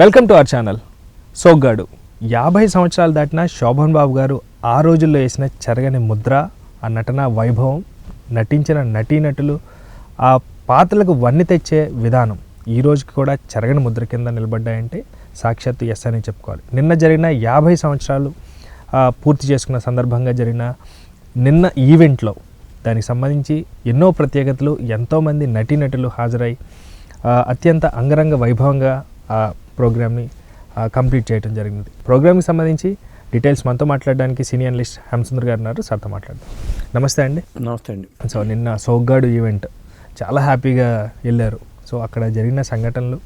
Welcome to our channel. Soggadu 50 సంవత్సరాలు దాటిన శోభన్ బాబు గారు ఆ రోజుల్లో వేసిన చెరగని ముద్ర, ఆ నటన వైభవం, నటించిన నటీనటులు, ఆ పాత్రలకు వన్నె తెచ్చే విధానం ఈ రోజుకి కూడా చెరగని ముద్ర కింద నిలబడ్డాయంటే సాక్షాత్తు ఎస్ అని చెప్పుకోవాలి. నిన్న జరిగిన 50 సంవత్సరాలు పూర్తి చేసుకున్న సందర్భంగా జరిగిన నిన్న ఈవెంట్లో దానికి సంబంధించి ఎన్నో ప్రత్యేకతలు, ఎంతోమంది నటీనటులు హాజరై అత్యంత అంగరంగ వైభవంగా ఆ ప్రోగ్రామ్ని కంప్లీట్ చేయడం జరిగింది. ప్రోగ్రామ్కి సంబంధించి డీటెయిల్స్ మనతో మాట్లాడడానికి సీనియర్ అనలిస్ట్ హేమసుందర్ గారు ఉన్నారు. సార్తో మాట్లాడదాం. నమస్తే అండి. నమస్తే అండి. సో నిన్న సోగ్గాడు ఈవెంట్ చాలా హ్యాపీగా వెళ్ళారు. సో అక్కడ జరిగిన సంఘటనలు,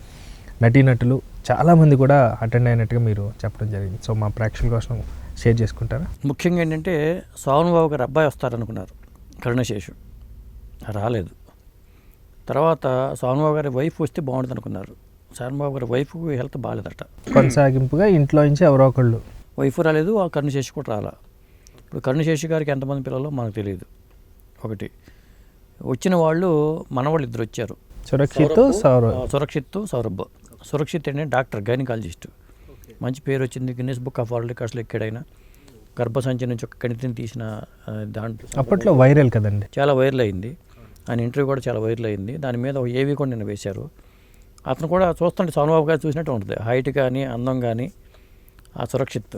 నటీనటులు చాలామంది కూడా అటెండ్ అయినట్టుగా మీరు చెప్పడం జరిగింది. సో మా ప్రేక్షకుల కోసం షేర్ చేసుకుంటారా? ముఖ్యంగా ఏంటంటే శోభన్ బాబు గారు అబ్బాయి వస్తారనుకున్నారు, కరుణశేషు రాలేదు. తర్వాత శోభన్ బాబు గారి వైఫ్ వస్తే బాగుంటుంది అనుకున్నారు. శోభన్ బాబు గారి వైఫ్ హెల్త్ బాగాలేదట. కొనసాగింపుగా ఇంట్లో నుంచి ఎవరో ఒకళ్ళు వైఫ్ రాలేదు, ఆ కరుణశేషు కూడా రాలా. ఇప్పుడు కరుణశేషు గారికి ఎంతమంది పిల్లలు మనకు తెలియదు. ఒకటి వచ్చిన వాళ్ళు మనవాళ్ళు ఇద్దరు వచ్చారు, సురక్షిత్ సౌరభ్. సురక్షిత్ ఏంటంటే డాక్టర్, గైనకాలజిస్ట్, మంచి పేరు వచ్చింది, గిన్నెస్ బుక్ ఆఫ్ వరల్డ్ రికార్డ్స్లో ఎక్కాడైనా. గర్భసంచి నుంచి ఒక కణితిని తీసిన దాంట్లో అప్పట్లో వైరల్ కదండి, చాలా వైరల్ అయింది. ఆయన ఇంటర్వ్యూ కూడా చాలా వైరల్ అయింది. దాని మీద ఒక ఏవి కూడా నిన్న వేశారు. అతను కూడా చూస్తుంటే శోభన్ బాబు గారు చూసినట్టు ఉంటుంది, హైట్ కానీ అందం కానీ. ఆ సురక్షిత్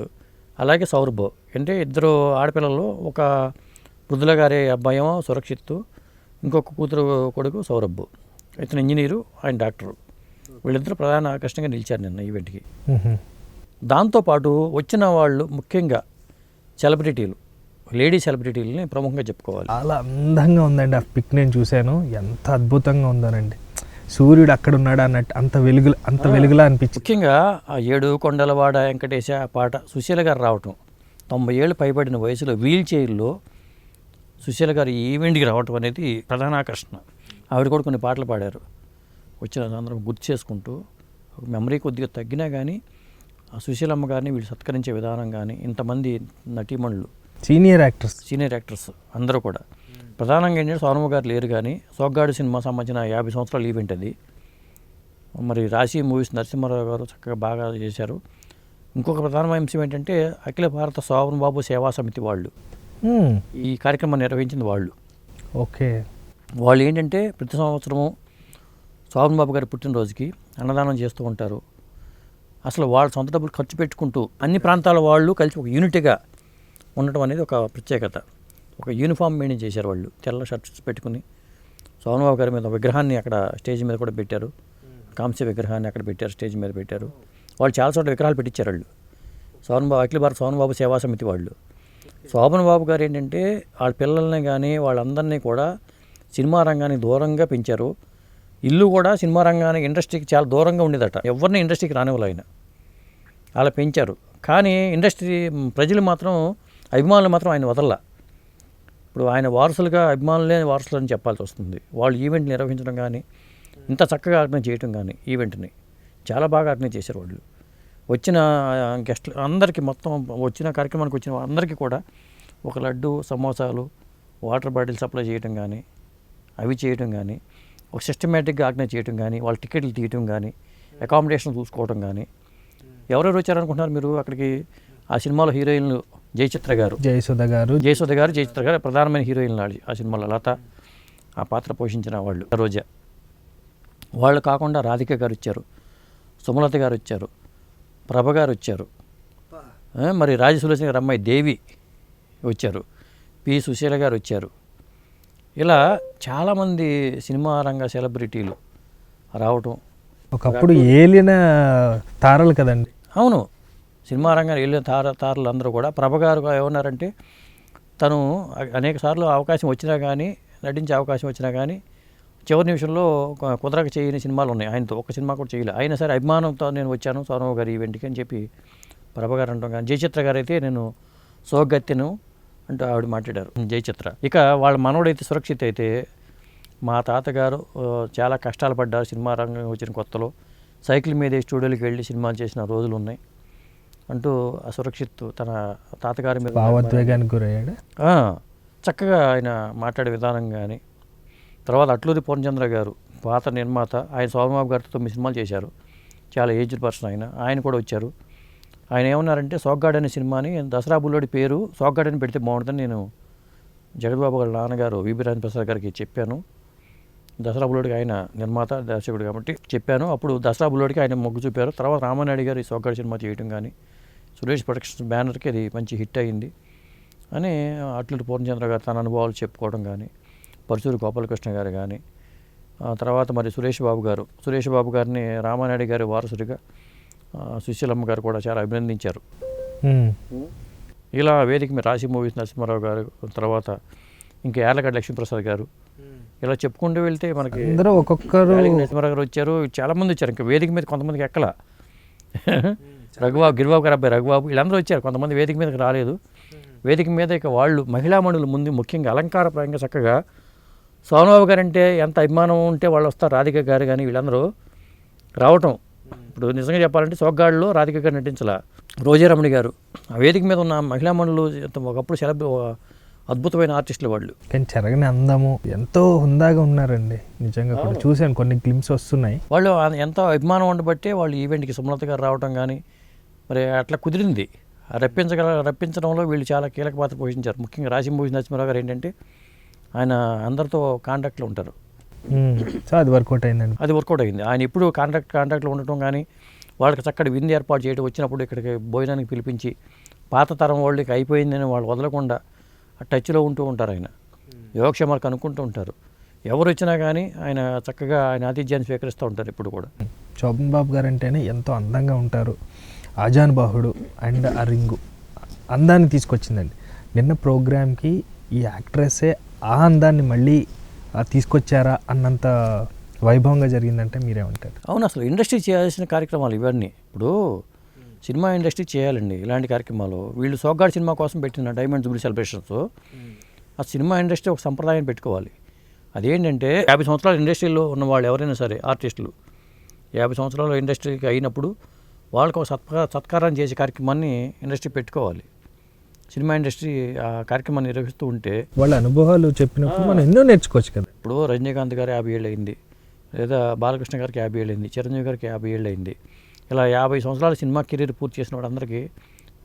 అలాగే సౌరభ్ అంటే ఇద్దరు ఆడపిల్లలు, ఒక మృదుల గారి అబ్బాయేమో సురక్షిత్, ఇంకొక కూతురు కొడుకు సౌరభ్. ఇతను ఇంజనీరు, ఆయన డాక్టరు. వీళ్ళిద్దరూ ప్రధాన ఆకర్షణగా నిలిచారు నిన్న ఈవెంట్కి. దాంతోపాటు వచ్చిన వాళ్ళు ముఖ్యంగా సెలబ్రిటీలు, లేడీ సెలబ్రిటీలని ప్రముఖంగా చెప్పుకోవాలి. చాలా అందంగా ఉందండి. ఆ పిక్ నేను చూశాను, ఎంత అద్భుతంగా ఉందనండి. సూర్యుడు అక్కడ ఉన్నాడు అన్నట్టు అంత వెలుగులా అనిపించింది. ముఖ్యంగా ఆ 7 కొండలవాడ వెంకటేశ ఆ పాట సుశీల గారు రావటం, 90 ఏళ్ళు పైబడిన వయసులో వీల్ చైర్లో సుశీల గారు ఈ ఈవెంట్కి రావటం అనేది ప్రధాన ఆకర్షణ. ఆవిడ కూడా కొన్ని పాటలు పాడారు. వచ్చిన అందరం గుర్తు చేసుకుంటూ, ఒక మెమరీ కొద్దిగా తగ్గినా కానీ ఆ సుశీలమ్మ గారిని వీళ్ళు సత్కరించే విధానం కానీ, ఇంతమంది నటీమణులు, సీనియర్ యాక్టర్స్ అందరూ కూడా. ప్రధానంగా ఏంటంటే సోనమ్మ గారు లేరు, కానీ సోగ్గాడు సినిమా సంబంధించిన 50 సంవత్సరాల ఈవెంట్ అది. మరి రాశి మూవీస్ నరసింహారావు గారు చక్కగా బాగా చేశారు. ఇంకొక ప్రధానమైన అంశం ఏంటంటే అఖిల భారత శోభన్ బాబు సేవా సమితి వాళ్ళు ఈ కార్యక్రమాన్ని నిర్వహించింది వాళ్ళు. ఓకే. వాళ్ళు ఏంటంటే ప్రతి సంవత్సరము శోభన్ బాబు గారి పుట్టినరోజుకి అన్నదానం చేస్తూ ఉంటారు. అసలు వాళ్ళ సొంత డబ్బులు ఖర్చు పెట్టుకుంటూ అన్ని ప్రాంతాల వాళ్ళు కలిసి ఒక యూనిట్గా ఉండటం అనేది ఒక ప్రత్యేకత. ఒక యూనిఫామ్ మెయింటైన్ చేశారు వాళ్ళు, తెల్ల షర్ట్స్ పెట్టుకుని. శోభన్ బాబు గారి మీద విగ్రహాన్ని అక్కడ స్టేజ్ మీద కూడా పెట్టారు, కాంస్య విగ్రహాన్ని అక్కడ పెట్టారు, స్టేజ్ మీద పెట్టారు. వాళ్ళు చాలా చోట్ల విగ్రహాలు పెట్టించారు వాళ్ళు. అఖిల భారత శోభన్ బాబు సేవా సమితి వాళ్ళు. శోభన్ బాబు గారు ఏంటంటే వాళ్ళ పిల్లల్ని కానీ వాళ్ళందరినీ కూడా సినిమా రంగానికి దూరంగా పెంచారు. ఇల్లు కూడా సినిమా రంగానికి, ఇండస్ట్రీకి చాలా దూరంగా ఉండేదట. ఎవరిని ఇండస్ట్రీకి రానివ్వాలి ఆయన, అలా పెంచారు. కానీ ఇండస్ట్రీ ప్రజలు మాత్రం, అభిమానులు మాత్రం ఆయన వదల్లా. ఇప్పుడు ఆయన వారసులుగా అభిమానులే వారసులు అని చెప్పాల్సి వస్తుంది. వాళ్ళు ఈవెంట్ నిర్వహించడం కానీ, ఇంత చక్కగా ఆర్గనైజ్ చేయడం కానీ, ఈవెంట్ని చాలా బాగా ఆర్గనైజ్ చేశారు వాళ్ళు. వచ్చిన గెస్ట్లు అందరికీ, మొత్తం వచ్చిన కార్యక్రమానికి వచ్చిన అందరికీ కూడా ఒక లడ్డు, సమోసాలు, వాటర్ బాటిల్ సప్లై చేయడం కానీ, అవి చేయడం కానీ, ఒక సిస్టమేటిక్గా ఆర్గనైజ్ చేయడం కానీ, వాళ్ళ టికెట్లు తీయటం కానీ, అకామిడేషన్ చూసుకోవడం కానీ. ఎవరెవరు వచ్చారనుకుంటున్నారు మీరు అక్కడికి? ఆ సినిమాలో హీరోయిన్లు జయచిత్ర గారు, జయచిత్ర గారు ప్రధానమైన హీరోయిన్లు ఆ సినిమాలో. లత ఆ పాత్ర పోషించిన వాళ్ళు, రోజా. వాళ్ళు కాకుండా రాధిక గారు వచ్చారు, సుమలత గారు వచ్చారు, ప్రభ గారు వచ్చారు, మరి రాజసులోచన గారు అమ్మాయి దేవి వచ్చారు, పి సుశీల గారు వచ్చారు. ఇలా చాలామంది సినిమా రంగ సెలబ్రిటీలు రావటం. ఒకప్పుడు ఏలిన తారలు కదండి. అవును, సినిమా రంగాన్ని వెళ్ళిన తారలు అందరూ కూడా. ప్రభ గారు ఏమన్నారంటే, తను అనేక సార్లు అవకాశం వచ్చినా కానీ, నటించే అవకాశం వచ్చినా కానీ చివరి నిమిషంలో కుదరక చేయని సినిమాలు ఉన్నాయి ఆయనతో. ఒక సినిమా కూడా చేయలేదు. అయినా సరే అభిమానంతో నేను వచ్చాను సోనమ్మ గారి ఈవెంట్కి అని చెప్పి ప్రభ గారు అంటాం. కానీ జయచిత్ర గారు అయితే నేను సోగత్తెను అంటూ ఆవిడ మాట్లాడారు, జయచిత్ర. ఇక వాళ్ళ మనవడైతే సురక్షిత్ అయితే, మా తాతగారు చాలా కష్టాలు పడ్డారు సినిమా రంగం వచ్చిన కొత్తలో, సైకిల్ మీద స్టూడియోకి వెళ్ళి సినిమాలు చేసిన రోజులు ఉన్నాయి అంటూ ఆ సురక్షిత్ తన తాతగారి మీద భావోద్వేగానికి గురయ్యాడు. చక్కగా ఆయన మాట్లాడే విధానం కానీ. తర్వాత అట్లూరి పూర్ణచంద్ర గారు పాత నిర్మాత, ఆయన శోభన్ బాబు గారితో 9 సినిమాలు చేశారు. చాలా ఏజ్డ్ పర్సన్ ఆయన కూడా వచ్చారు. ఆయన ఏమన్నారంటే సోగ్గాడు అనే సినిమాని దసరా బుల్లోడి పేరు సోగ్గాడు అని పెడితే బాగుంటుందని నేను జగద్బాబు గారి నాన్నగారు విబి రాజేంద్ర ప్రసాద్ గారికి చెప్పాను. దసరా బుల్లోడికి ఆయన నిర్మాత దర్శకుడు కాబట్టి చెప్పాను. అప్పుడు దసరా బుల్లోడికి ఆయన మొగ్గు చూపారు. తర్వాత రామానాయుడు గారు ఈ సోగ్గాడు సినిమా చేయడం కానీ సురేష్ ప్రొడక్షన్స్ బ్యానర్కి అది మంచి హిట్ అయ్యింది అని అట్లూరి పూర్ణచంద్ర గారు తన అనుభవాలు చెప్పుకోవడం కానీ, పరుచూరి గోపాలకృష్ణ గారు కానీ, తర్వాత మరి సురేష్ బాబు గారిని రామానాయుడు గారి వారసుడిగా సుశీలమ్మ గారు కూడా చాలా అభినందించారు. ఇలా వేదిక మీద రాశి మూవీస్ నరసింహారావు గారు, తర్వాత ఇంకా యార్లగడ్డ లక్ష్మీప్రసాద్ గారు, ఇలా చెప్పుకుంటూ వెళ్తే మనకి అందరూ ఒక్కొక్కరు నరసింహారావు గారు వచ్చారు, చాలామంది వచ్చారు. ఇంకా వేదిక మీద కొంతమందికి ఎక్కల గిరిబాబు గారు అబ్బాయి రఘుబాబు వీళ్ళందరూ వచ్చారు. కొంతమంది వేదిక మీదకి రాలేదు. వేదిక మీద ఇక వాళ్ళు మహిళామణులు ముందు ముఖ్యంగా అలంకారప్రాయంగా చక్కగా సోమబాబు గారు అంటే ఎంత అభిమానం ఉంటే వాళ్ళు వస్తారు. రాధిక గారు కానీ వీళ్ళందరూ రావటం, ఇప్పుడు నిజంగా చెప్పాలంటే సోగ్గాడులో రాధిక గారు నటించాల, రోజారమణి గారు, ఆ వేదిక మీద ఉన్న మహిళామణులు ఒకప్పుడు అద్భుతమైన ఆర్టిస్టులు వాళ్ళు. కానీ చెరగని అందము ఎంతో హుందాగా ఉన్నారండి. నిజంగా కూడా చూశాను, కొన్ని క్లిప్స్ వస్తున్నాయి. వాళ్ళు ఎంతో అభిమానం ఉండబట్టే వాళ్ళు ఈవెంట్కి సుమలత గారు రావటం కానీ మరి అట్లా కుదిరింది. రప్పించడంలో వీళ్ళు చాలా కీలక పాత్ర పోషించారు. ముఖ్యంగా రాశి మూవీస్ నరసింహారావు గారు ఏంటంటే ఆయన అందరితో కాంటాక్ట్లో ఉంటారు. సో అది వర్కౌట్ అయిందండి. అది వర్కౌట్ అయింది. ఆయన ఎప్పుడు కాంటాక్ట్లో ఉండటం కానీ, వాళ్ళకి చక్కటి విందు ఏర్పాటు చేయడం, వచ్చినప్పుడు ఇక్కడికి భోజనానికి పిలిపించి పాత తరం వాళ్ళకి అయిపోయిందని వాళ్ళు వదలకుండా టచ్లో ఉంటూ ఉంటారు. ఆయన యోగక్షేమాలు కనుక్కుంటూ ఉంటారు. ఎవరు వచ్చినా కానీ ఆయన చక్కగా ఆయన ఆతిథ్యాన్ని స్వీకరిస్తూ ఉంటారు ఇప్పుడు కూడా. శోభన్ బాబు గారు అంటేనే ఎంతో అందంగా ఉంటారు. ఆజానుబాహుడు అండ్ ఆ రింగు అందాన్ని తీసుకొచ్చిందండి. నిన్న ప్రోగ్రామ్కి ఈ యాక్ట్రెస్సే ఆ అందాన్ని మళ్ళీ తీసుకొచ్చారా అన్నంత వైభవంగా జరిగిందంటే మీరేమంటారు? అవును, అసలు ఇండస్ట్రీ చేయాల్సిన కార్యక్రమాలు ఇవన్నీ. ఇప్పుడు సినిమా ఇండస్ట్రీ చేయాలండి ఇలాంటి కార్యక్రమాలు. వీళ్ళు సోగ్గాడు సినిమా కోసం పెట్టిన డైమండ్ జూబ్లీ సెలబ్రేషన్స్, ఆ సినిమా ఇండస్ట్రీ ఒక సంప్రదాయం పెట్టుకోవాలి. అదేంటంటే 50 సంవత్సరాల ఇండస్ట్రీలో ఉన్న వాళ్ళు ఎవరైనా సరే ఆర్టిస్టులు 50 సంవత్సరాల ఇండస్ట్రీకి అయినప్పుడు వాళ్ళకు ఒక సత్కారం చేసే కార్యక్రమాన్ని ఇండస్ట్రీ పెట్టుకోవాలి. సినిమా ఇండస్ట్రీ ఆ కార్యక్రమాన్ని నిర్వహిస్తూ ఉంటే వాళ్ళ అనుభవాలు చెప్పినప్పుడు మనం ఎన్నో నేర్చుకోవచ్చు కదా. ఇప్పుడు రజనీకాంత్ గారు 50 ఏళ్ళు అయింది, లేదా బాలకృష్ణ గారికి 50 ఏళ్ళు అయింది, చిరంజీవి గారికి 50 ఏళ్ళు అయింది. ఇలా 50 సంవత్సరాల సినిమా కెరీర్ పూర్తి చేసిన వాళ్ళందరికీ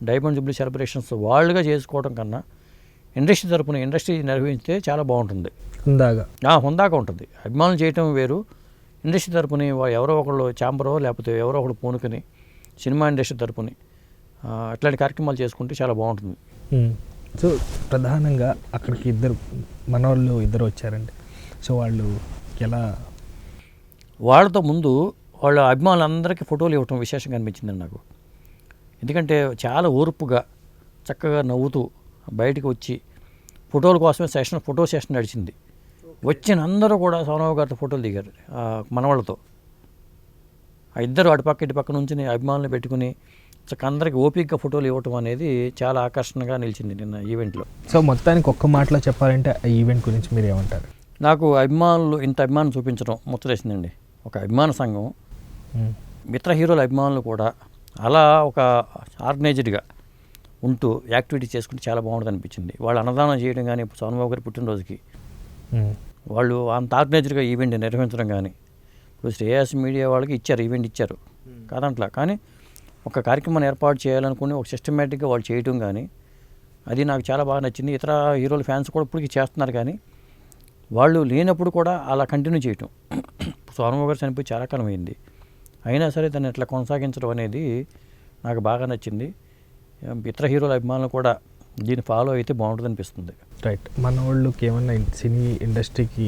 డైమండ్ జూబ్లీ సెలబ్రేషన్స్ వాళ్ళుగా చేసుకోవడం కన్నా ఇండస్ట్రీ తరపున ఇండస్ట్రీ నిర్వహించితే చాలా బాగుంటుంది. హుందాగా ఉంటుంది. అభిమానులు చేయటం వేరు. ఇండస్ట్రీ తరపుని ఎవరో ఒకళ్ళు ఛాంబరో లేకపోతే ఎవరో ఒకళ్ళు పూనుకొని సినిమా ఇండస్ట్రీ తరపుని అట్లాంటి కార్యక్రమాలు చేసుకుంటే చాలా బాగుంటుంది. సో ప్రధానంగా అక్కడికి మనవాళ్ళు ఇద్దరు వచ్చారండి. సో వాళ్ళు ఎలా వాళ్ళతో ముందు వాళ్ళ అభిమానులందరికీ ఫోటోలు ఇవ్వటం విశేషంగా అనిపించిందండి నాకు. ఎందుకంటే చాలా ఓర్పుగా చక్కగా నవ్వుతూ బయటికి వచ్చి ఫోటోల కోసమే ఫోటో సెషన్ నడిచింది. వచ్చిన అందరూ కూడా సోమబాబు గారితో ఫోటోలు దిగారు మనవాళ్ళతో. ఆ ఇద్దరు అటుపక్క ఇటుపక్క నుంచి అభిమానులు పెట్టుకుని అందరికి ఓపికగా ఫోటోలు ఇవ్వటం అనేది చాలా ఆకర్షణగా నిలిచింది నిన్న ఈవెంట్లో. సో మొత్తానికి ఒక్క మాటలో చెప్పాలంటే ఆ ఈవెంట్ గురించి మీరు ఏమంటారు? నాకు ఇంత అభిమానం చూపించడం ముచ్చటేసిందండి. ఒక అభిమాన సంఘం, మిత్ర హీరోల అభిమానులు కూడా అలా ఒక ఆర్గనైజ్డ్గా ఉంటూ యాక్టివిటీ చేసుకుంటే చాలా బాగుంటుంది అనిపించింది. వాళ్ళు అన్నదానం చేయడం కానీ, ఇప్పుడు సోమబాబు గారి పుట్టినరోజుకి వాళ్ళు అంత ఆర్గనైజ్డ్గా ఈవెంట్ నిర్వహించడం కానీ, ఇప్పుడు శ్రేయస్ మీడియా వాళ్ళకి ఈవెంట్ ఇచ్చారు కాదంట్లా, కానీ ఒక కార్యక్రమాన్ని ఏర్పాటు చేయాలనుకుని ఒక సిస్టమేటిక్గా వాళ్ళు చేయటం కానీ అది నాకు చాలా బాగా నచ్చింది. ఇతర హీరోల ఫ్యాన్స్ కూడా ఇప్పటికీ చేస్తున్నారు, కానీ వాళ్ళు లేనప్పుడు కూడా అలా కంటిన్యూ చేయటం. సోమబాబు గారు చనిపోయి చాలా కాలం అయింది, అయినా సరే దాన్ని ఇట్లా కొనసాగించడం అనేది నాకు బాగా నచ్చింది. ఇతర హీరోల అభిమానులు కూడా దీన్ని ఫాలో అయితే బాగుంటుంది అనిపిస్తుంది. రైట్. మన వాళ్ళకి ఏమన్నా సినీ ఇండస్ట్రీకి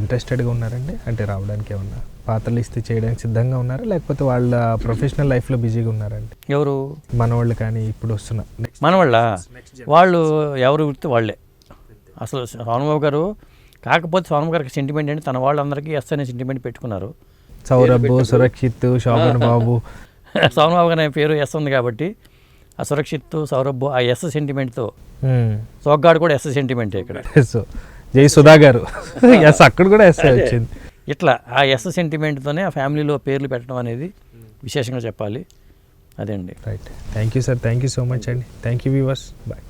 ఇంట్రెస్టెడ్గా ఉన్నారండి? అంటే రావడానికి ఏమన్నా పాత్రలు ఇస్తే చేయడానికి సిద్ధంగా ఉన్నారా, లేకపోతే వాళ్ళ ప్రొఫెషనల్ లైఫ్లో బిజీగా ఉన్నారండి? ఎవరు మన వాళ్ళు? కానీ ఇప్పుడు వస్తున్న మన వాళ్ళు ఎవరు వృత్తి వాళ్ళే. అసలు సోమబాబు గారు కాకపోతే సోమబాబు గారికి సెంటిమెంట్ అంటే తన వాళ్ళందరికీ ఎస్ అనే సెంటిమెంట్ పెట్టుకున్నారు. సౌరభ్, సురక్షిత్, శోభన్ బాబు. సోమబాబు గారి పేరు ఎస్ ఉంది కాబట్టి ఆ సురక్షిత్, సౌరభ్ ఆ ఎస్ సెంటిమెంట్తో, సోగ్గాడు కూడా ఎస్ సెంటిమెంటే ఇక్కడ. సో జై సుధా గారు ఎస్ అక్కడ కూడా ఎస్ వచ్చింది. ఇట్లా ఆ ఎస్ సెంటిమెంట్తోనే ఆ ఫ్యామిలీలో పేర్లు పెట్టడం అనేది విశేషంగా చెప్పాలి. అదే అండి. Right. Thank you sir. Thank you so much అండి. Thank you viewers. బాయ్.